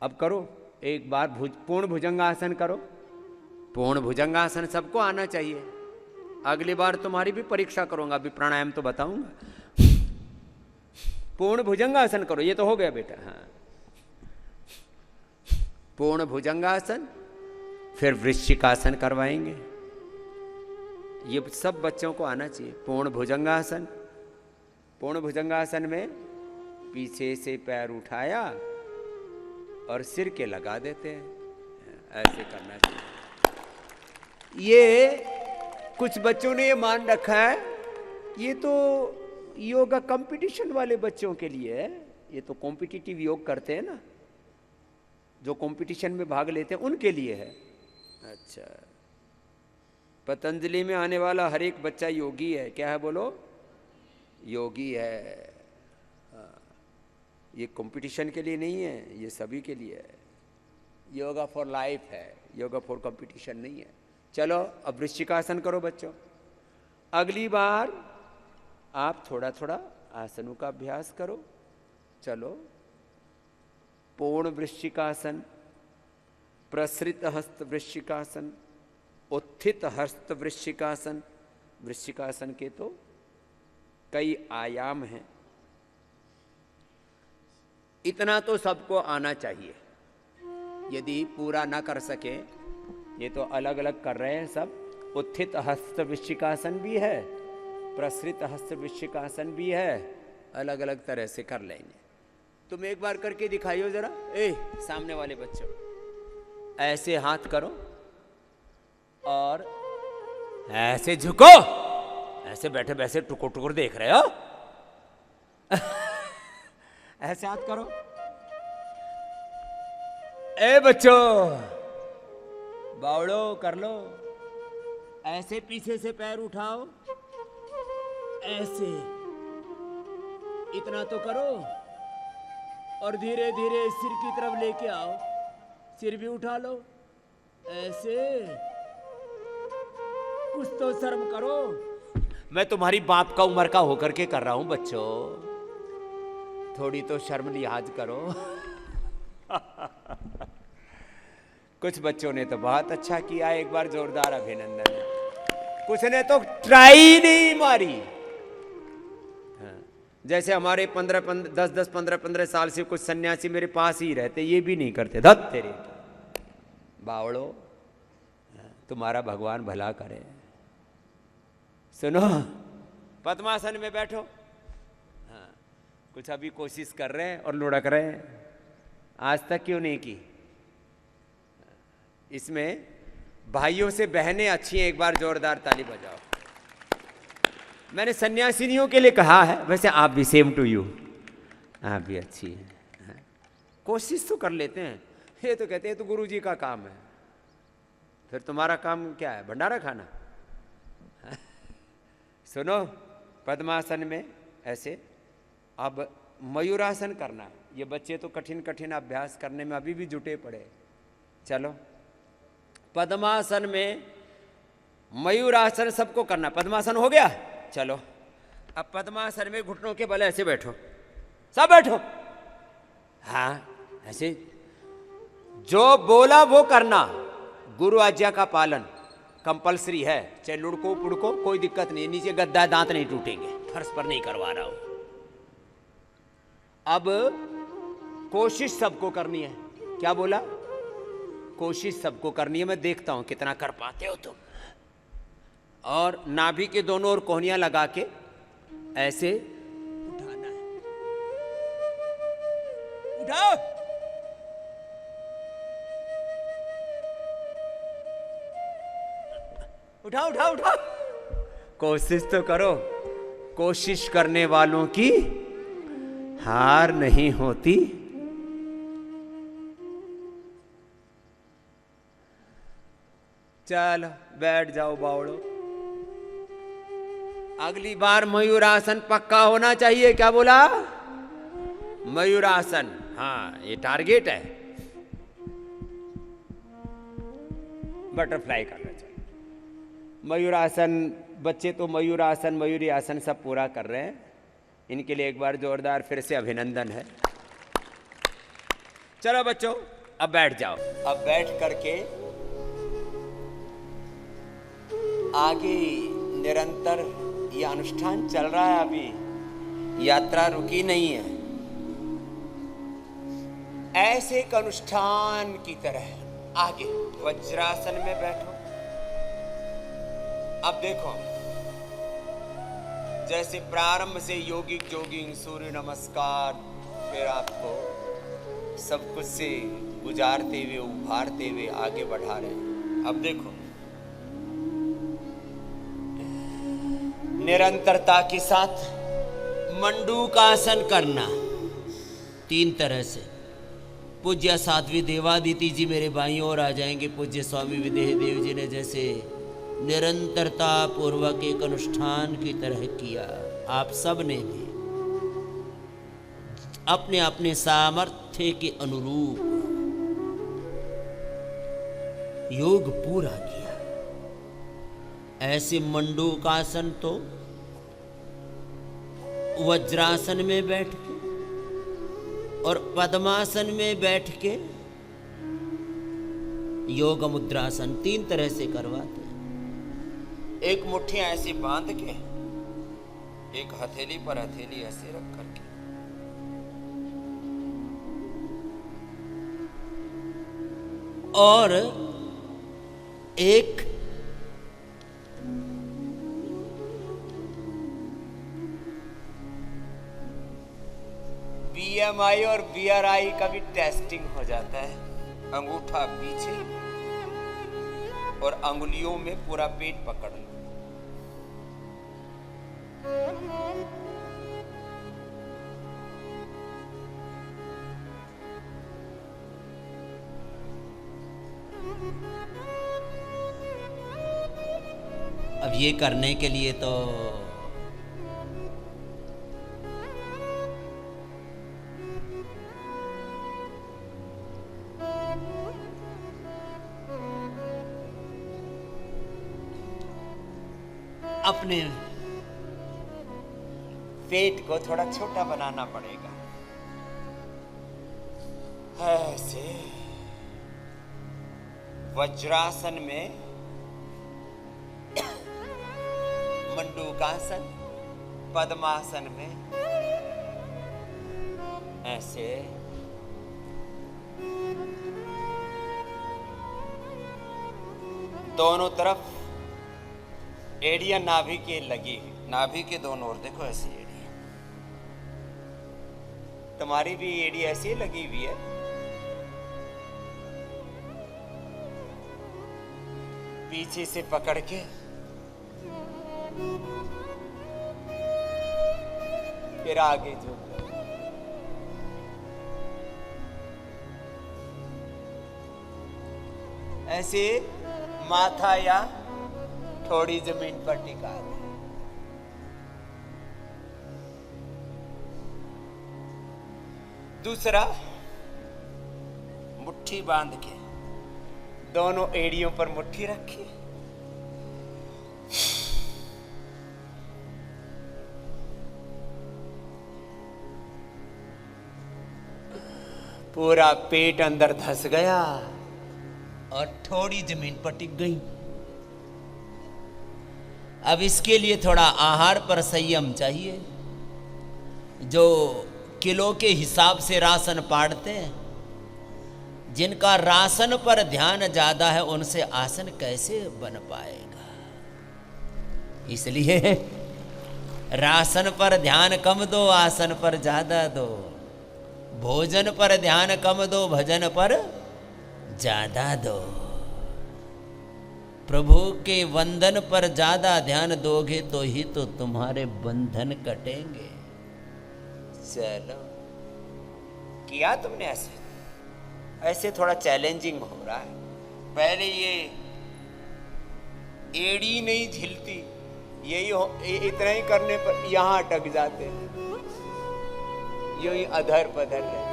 अब करो एक बार पूर्ण भुजंगासन करो। पूर्ण भुजंगासन सबको आना चाहिए। अगली बार तुम्हारी भी परीक्षा करूंगा, अभी प्राणायाम तो बताऊंगा। पूर्ण भुजंगासन करो। ये तो हो गया बेटा। हाँ, पूर्ण भुजंगासन, फिर वृश्चिकासन करवाएंगे। ये सब बच्चों को आना चाहिए। पूर्ण भुजंगासन। पूर्ण भुजंगासन में पीछे से पैर उठाया और सिर के लगा देते हैं, ऐसे करना चाहिए। ये कुछ बच्चों ने ये मान रखा है ये तो योगा कंपटीशन वाले बच्चों के लिए है। ये तो कॉम्पिटिटिव योग करते हैं ना, जो कंपटीशन में भाग लेते हैं उनके लिए है। अच्छा, पतंजलि में आने वाला हर एक बच्चा योगी है। क्या है बोलो? योगी है। ये कंपटीशन के लिए नहीं है, ये सभी के लिए है। योगा फॉर लाइफ है, योगा फॉर कंपटीशन नहीं है। चलो अब वृश्चिकासन करो बच्चों। अगली बार आप थोड़ा थोड़ा आसनों का अभ्यास करो। चलो, पूर्ण वृश्चिकासन, प्रसृत हस्त वृश्चिकासन, उत्थित हस्त वृश्चिकासन। वृश्चिकासन के तो कई आयाम हैं। इतना तो सबको आना चाहिए। यदि पूरा ना कर सके, ये तो अलग अलग कर रहे हैं सब। उत्थित हस्त वृश्चिकासन भी है, प्रसृत हस्त वृश्चिकासन भी है, अलग अलग तरह से कर लेंगे। तुम एक बार करके दिखाइयो जरा। सामने वाले बच्चों, ऐसे हाथ करो और ऐसे झुको। ऐसे बैठे बैठे टुकुर टुकुर देख रहे हो। ऐसे हाथ करो। बच्चों, बावड़ो कर लो। ऐसे पीछे से पैर उठाओ, ऐसे। इतना तो करो और धीरे धीरे सिर की तरफ लेके आओ। सिर भी उठा लो ऐसे। कुछ तो शर्म करो। मैं तुम्हारी बाप का उम्र का होकर के कर रहा हूं बच्चों, थोड़ी तो शर्म लिहाज करो। कुछ बच्चों ने तो बहुत अच्छा किया, एक बार जोरदार अभिनंदन। कुछ ने तो ट्राई नहीं मारी। जैसे हमारे 10-15 साल से कुछ सन्यासी मेरे पास ही रहते, ये भी नहीं करते। धत तेरे बावड़ो, तुम्हारा भगवान भला करे। सुनो, पद्मासन में बैठो। हाँ, कुछ अभी कोशिश कर रहे हैं और लुढ़क रहे हैं। आज तक क्यों नहीं की? इसमें भाइयों से बहनें अच्छी हैं, एक बार जोरदार ताली बजाओ। मैंने सन्यासिनियों के लिए कहा है, वैसे आप भी, सेम टू यू, आप भी अच्छी हैं। कोशिश तो कर लेते हैं। ये तो कहते हैं तो गुरु जी का काम है। फिर तुम्हारा काम क्या है? भंडारा खाना। सुनो, पद्मासन में ऐसे। अब मयूरासन करना है। ये बच्चे तो कठिन कठिन अभ्यास करने में अभी भी जुटे पड़े। चलो, पद्मासन में मयूरासन सबको करना। पद्मासन हो गया? चलो, अब पद्मासन में घुटनों के बल ऐसे बैठो। सब बैठो। हाँ, ऐसे। जो बोला वो करना। गुरु आज्ञा का पालन कंपलसरी है। चाहे लुढ़को पुड़को, कोई दिक्कत नहीं। नीचे गद्दा, दांत नहीं टूटेंगे। फर्श पर नहीं करवा रहा हूं। अब कोशिश सबको करनी है। क्या बोला? कोशिश सबको करनी है। मैं देखता हूं कितना कर पाते हो तुम। और नाभि के दोनों ओर कोहनियां लगा के ऐसे उठाना है। उठाओ। उठाओ उठाओ उठाओ। कोशिश तो करो। कोशिश करने वालों की हार नहीं होती। चलो बैठ जाओ बावड़ो। अगली बार मयूरासन पक्का होना चाहिए। क्या बोला? मयूरासन। हाँ, ये टारगेट है। बटरफ्लाई करना चाहिए। मयूरासन, बच्चे तो मयूरासन, मयूरी आसन सब पूरा कर रहे हैं। इनके लिए एक बार जोरदार फिर से अभिनंदन है। चलो बच्चों अब बैठ जाओ। अब बैठ करके आगे निरंतर ये अनुष्ठान चल रहा है, अभी यात्रा रुकी नहीं है। ऐसे एक अनुष्ठान की तरह आगे वज्रासन में बैठो। अब देखो, जैसे प्रारंभ से योगिक जोगिंग सूर्य नमस्कार, फिर आपको सब कुछ से गुजारते हुए उभारते हुए आगे बढ़ा रहे हैं। अब देखो, निरंतरता के साथ मंडूकासन करना 3 तरह से। पूज्य साध्वी देवादिति जी मेरे भाइयों और आ जाएंगे। पूज्य स्वामी विदेह देव जी ने जैसे निरंतरता पूर्वक एक अनुष्ठान की तरह किया, आप सब ने भी अपने अपने सामर्थ्य के अनुरूप योग पूरा किया। ऐसे मंडूकासन तो वज्रासन में बैठ के और पद्मासन में बैठ के योग मुद्रासन 3 तरह से करवाते हैं। एक मुट्ठी ऐसी बांध के, एक हथेली पर हथेली ऐसे रख करके, और एक BMI और BRI का भी टेस्टिंग हो जाता है। अंगूठा पीछे और अंगुलियों में पूरा पेट पकड़ लो। अब ये करने के लिए तो अपने पेट को थोड़ा छोटा बनाना पड़ेगा। ऐसे वज्रासन में, मंडूकासन, पद्मासन में ऐसे दोनों तरफ एड़ियां नाभि के लगी, नाभि के दोनों ओर देखो ऐसी एड़ी। तुम्हारी भी एड़ी ऐसी लगी हुई है। पीछे से पकड़ के फिर आगे झुक, ऐसे माथा या थोड़ी जमीन पर टिका दे। दूसरा, मुट्ठी बांध के दोनों एड़ियों पर मुट्ठी रखी, पूरा पेट अंदर धस गया और थोड़ी जमीन पर टिक गई। अब इसके लिए थोड़ा आहार पर संयम चाहिए। जो किलो के हिसाब से राशन पाड़ते हैं, जिनका राशन पर ध्यान ज्यादा है, उनसे आसन कैसे बन पाएगा। इसलिए राशन पर ध्यान कम दो, आसन पर ज्यादा दो। भोजन पर ध्यान कम दो, भजन पर ज्यादा दो। प्रभु के वंदन पर ज्यादा ध्यान दोगे तो ही तो तुम्हारे बंधन कटेंगे। चलो, किया तुमने ऐसे? ऐसे थोड़ा चैलेंजिंग हो रहा है। पहले ये एड़ी नहीं झिलती, यही इतना ही करने पर यहां अटक जाते हैं, यही अधर पधर है।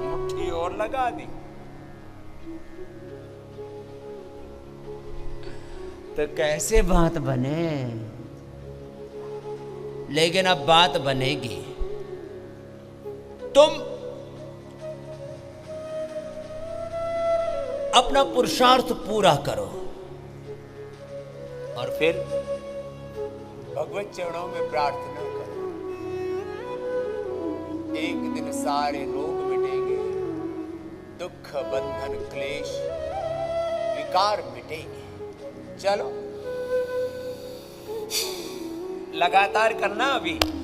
मुट्ठी और लगा दी तो कैसे बात बने। लेकिन अब बात बनेगी। तुम अपना पुरुषार्थ पूरा करो और फिर भगवत चरणों में प्रार्थना करो। एक दिन सारे रोग मिटेंगे, दुख बंधन क्लेश विकार मिटेंगे। चलो लगातार करना अभी।